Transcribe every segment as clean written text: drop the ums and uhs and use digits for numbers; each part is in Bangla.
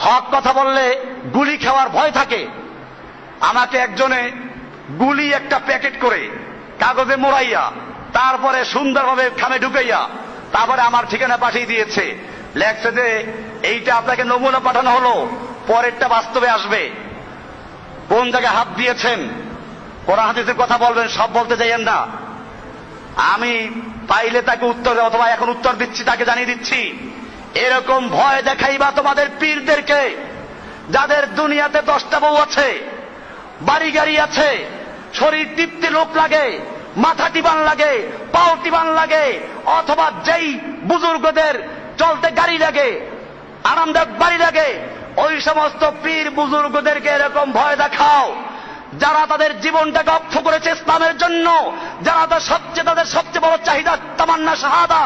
হক কথা বললে গুলি খাওয়ার ভয় থাকে। আমাকে একজনে গুলি একটা প্যাকেট করে কাগজে মোড়াইয়া তারপরে সুন্দরভাবে খামে ঢুকাইয়া তারপরে আমার ঠিকানা পাঠিয়ে দিয়েছে। লেখছে যে এইটা আপনাকে নমুনা পাঠানো হলো, পরেরটা বাস্তবে আসবে। কোন জায়গায় হাত দিয়েছেন, কোরআন হাদিসের কথা বলবেন, সব বলতে যাইয়েন না। আমি পাইলে তাকে উত্তর দেব, অথবা এখন উত্তর দিচ্ছি, তাকে জানিয়ে দিচ্ছি। এরকম ভয় দেখাইবা তোমাদের পীরদেরকে, যাদের দুনিয়াতে 10টা বউ আছে, বাড়ি গাড়ি আছে, শরীর তৃপ্তি লোক লাগে, মাথা টিবান লাগে, পাও টিবান লাগে, অথবা যেই বুজুর্গদের চলতে গাড়ি লাগে, আরামদায়ক বাড়ি লাগে, ওই সমস্ত পীর বুজুর্গদেরকে এরকম ভয় দেখাও যারা তাদের জীবনটাকে অক্ষ করেছে ইসলামের জন্য, যারা তাদের সবচেয়ে বড় চাহিদা তামান্না শাহাদা,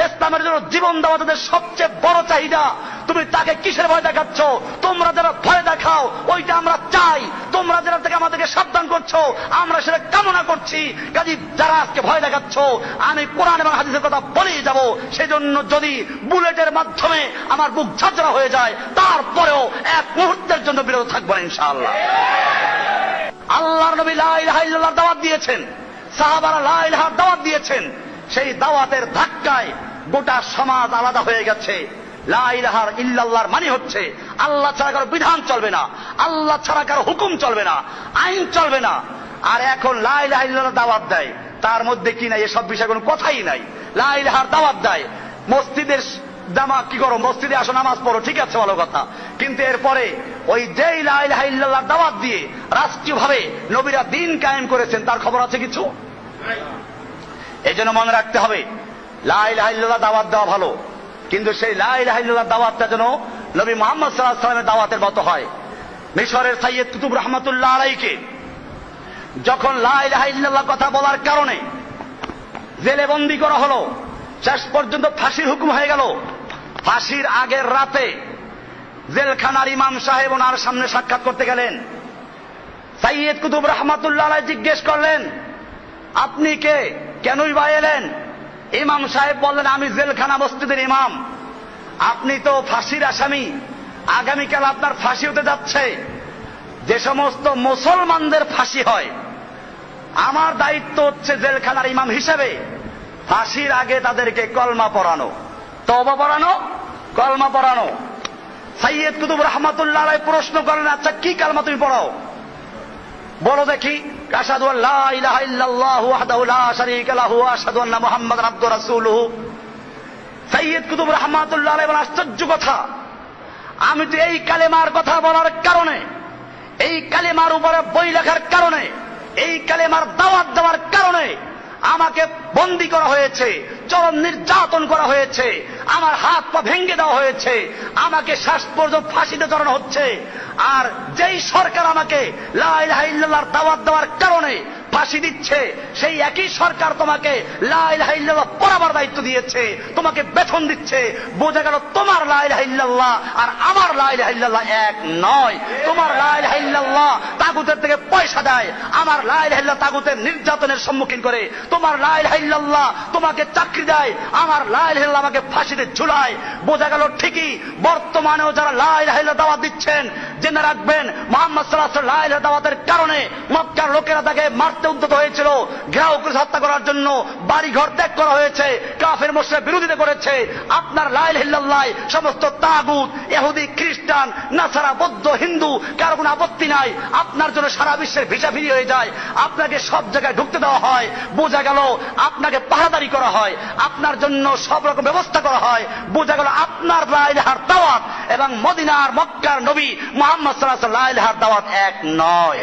ইসলামের জন্য জীবন দেওয়া তাদের সবচেয়ে বড় চাহিদা। তুমি তাকে কিসের ভয় দেখাচ্ছ? তোমরা যারা ভয় দেখাও ওইটা আমরা চাই, তোমরা যারা থেকে আমাদেরকে সাবধান করছো আমরা সেটা কামনা করছি। কাজী যারা আজকে ভয় দেখাচ্ছ, আমি কোরআন এবং হাদিসের কথা বলেই যাব। সেজন্য যদি বুলেটের মাধ্যমে আমার বুক ঝাঁঝরা হয়ে যায়, তারপরেও এক মুহূর্তের জন্য বিরত থাকবো না ইনশাআল্লাহ। আল্লাহর নবী লা ইলাহা ইল্লাল্লাহর দাওয়াত দিয়েছেন, সাহাবারা লা ইলাহার দাওয়াত দিয়েছেন। সেই দাওয়াতের ধাক্কায় গোটা সমাজ আলাদা হয়ে গেছে। লা ইলাহা ইল্লাল্লাহর মানে হচ্ছে আল্লাহ ছাড়া কারো বিধান চলবে না, আল্লাহ ছাড়া কারো হুকুম চলবে না, আইন চলবে না। আর এখন লা ইলাহা ইল্লাল্লাহর দাওয়াত দেয়, তার মধ্যে কি নাই, এসব বিষয়ে কোনো কথাই নাই। লা ইলাহার দাওয়াত দেয়, মসজিদের জামা কি করো, মসজিদে আসো নামাজ পড়ো, ঠিক আছে ভালো কথা, কিন্তু এরপরে ওই যেই লা ইলাহা ইল্লাল্লাহর দাওয়াত দিয়ে রাষ্ট্রীয়ভাবে নবীরা দিন কায়েম করেছেন তার খবর আছে কিছু? এই জন্য মনে রাখতে হবে, লা ইলাহা ইল্লাল্লাহ দাওয়াত দেওয়া ভালো, কিন্তু সেই লা ইলাহা ইল্লাল্লাহ দাওয়াতটা যেন নবী মুহাম্মদ সাল্লাল্লাহু আলাইহি ওয়াসাল্লামের দাওয়াতের মতো হয়। মিশরের সাইয়্যিদ কুতুব রহমাতুল্লাহ আলাইহিকে যখন লা ইলাহা ইল্লাল্লাহ কথা বলার কারণে জেলে বন্দী করা হলো, শেষ পর্যন্ত ফাঁসির হুকুম হয়ে গেল, ফাঁসির আগের রাতে জেলখানার ইমাম সাহেব ওনার সামনে সাক্ষাৎ করতে গেলেন। সাইয়্যিদ কুতুব রহমাতুল্লাহ আলাইহি জিজ্ঞেস করলেন, আপনি কে, কেনই বা এলেন? ইমাম সাহেব বললেন, আমি জেলখানা মসজিদের ইমাম, আপনি তো ফাঁসির আসামি, আগামীকাল আপনার ফাঁসি হতে যাচ্ছে। যে সমস্ত মুসলমানদের ফাঁসি হয়, আমার দায়িত্ব হচ্ছে জেলখানার ইমাম হিসেবে ফাঁসির আগে তাদেরকে কলমা পড়ানো, তওবা পড়ানো, কলমা পড়ানো। সাইয়্যিদ কুতুব রহমাতুল্লাহ আলাইহি প্রশ্ন করলেন, আচ্ছা কি কালমা তুমি পড়াও, বলো দেখি। আশহাদু আল্লা ইলাহা ইল্লাল্লাহু ওয়াহদাহু লা শারীকা লাহু ওয়া আশহাদু আন্না মুহাম্মাদান আবদুহু ওয়া রাসূলুহু। সাইয়্যিদ কুতুব রহমাতুল্লাহ আলাইহি বলেন, আশ্চর্য কথা, আমি তো এই কালেমার কথা বলার কারণে, এই কালেমার উপরে বই লেখার কারণে, এই কালেমার দাওয়াত দেওয়ার কারণে আমাকে বন্দী করা হয়েছে, চরম নির্যাতন করা হয়েছে, আমার হাত পা ভেঙে দেওয়া হয়েছে, আমাকে শেষ পর্যন্ত ফাঁসিতে চড়ানো হচ্ছে। আর যেই সরকার আমাকে লা ইলাহা ইল্লাল্লাহর দাওয়াত দেওয়ার কারণে ফাঁসি দিচ্ছে, সেই একই সরকার তোমাকে লা ইলাহা ইল্লাল্লাহ পড়াবার দায়িত্ব দিয়েছে, তোমাকে বেতন দিচ্ছে। বোঝা গেল তোমার লা ইলাহা ইল্লাল্লাহ আর আমার লা ইলাহা ইল্লাল্লাহ এক নয়। তোমার লা ইলাহা ইল্লাল্লাহ তাগুতের থেকে পয়সা দেয়, আমার লা ইলাহা ইল্লাল্লাহ তাগুতের নির্যাতনের সম্মুখীন করে। তোমার লা ইলাহা ইল্লাল্লাহ তোমাকে চাকরি দেয়, আমার লা ইলাহা ইল্লাল্লাহ আমাকে ফাঁসিতে ঝুলায়। বোঝা গেল ঠিকই বর্তমানেও যারা লা ইলাহা ইল্লাল্লাহ দাওয়াত দিচ্ছেন, জেনে রাখবেন মুহাম্মদ সাল্লাল্লাহু আলাইহি ওয়াসাল্লাম লা ইলাহা দাওয়াতের কারণে মক্কার লোকেরা তাকে মারতে উদ্যত হয়েছিল, ঘেরাও করে হত্যা করার জন্য বাড়ি ঘর ত্যাগ করা হয়েছে, কাফের মুশরিক বিরোধিতা করেছে। আপনার লা ইলাহা ইল্লাল্লাহ সমস্ত তাগুত, ইহুদি, খ্রিস্টান, নাসারা, বৌদ্ধ, হিন্দু কারো কোনো আপত্তি নাই, আপনার জন্য সারা বিশ্বের ভিসা ফ্রি হয়ে যায়, আপনাকে সব জায়গায় ঢুকতে দেওয়া হয়। বোঝা গেল আপনাকে পাহারাদারি করা হয়, আপনার জন্য সব রকম ব্যবস্থা করা হয়। বোঝা গেল আপনার লা ইলাহার দাওয়াত এবং মদিনার মক্কার নবী মুহাম্মদ সাল্লাল্লাহু আলাইহি ওয়াসাল্লাম লা ইলাহার দাওয়াত এক নয়।